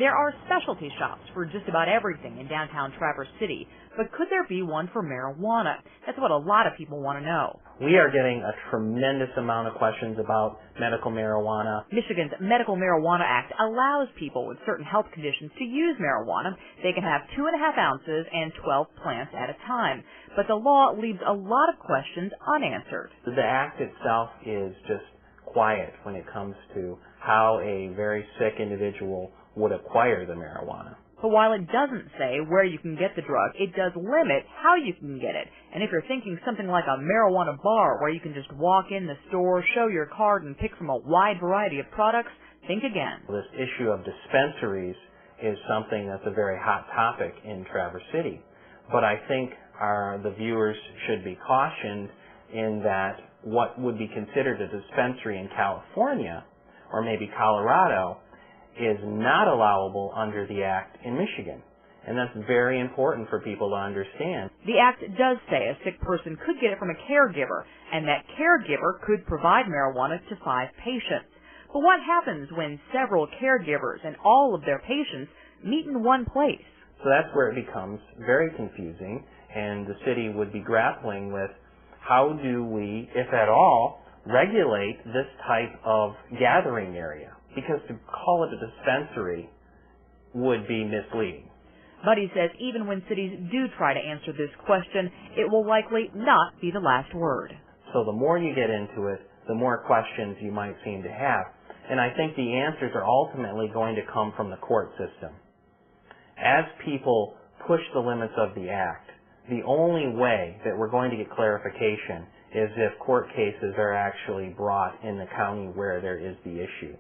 There are specialty shops for just about everything in downtown Traverse City, but could there be one for marijuana? That's what a lot of people want to know. We are getting a tremendous amount of questions about medical marijuana. Michigan's Medical Marijuana Act allows people with certain health conditions to use marijuana. They can have 2.5 ounces and 12 plants at a time. But the law leaves a lot of questions unanswered. The act itself is just quiet when it comes to how a very sick individual would acquire the marijuana. But while it doesn't say where you can get the drug, it does limit how you can get it. And if you're thinking something like a marijuana bar where you can just walk in the store, show your card, and pick from a wide variety of products, think again. This issue of dispensaries is something that's a very hot topic in Traverse City. But I think the viewers should be cautioned in that what would be considered a dispensary in California or maybe Colorado is not allowable under the Act in Michigan. And that's very important for people to understand. The Act does say a sick person could get it from a caregiver, and that caregiver could provide marijuana to 5 patients. But what happens when several caregivers and all of their patients meet in one place? So that's where it becomes very confusing, and the city would be grappling with how do we, if at all, regulate this type of gathering area? Because to call it a dispensary would be misleading. But he says even when cities do try to answer this question, it will likely not be the last word. So the more you get into it, the more questions you might seem to have. And I think the answers are ultimately going to come from the court system. As people push the limits of the Act, the only way that we're going to get clarification is if court cases are actually brought in the county where there is the issue.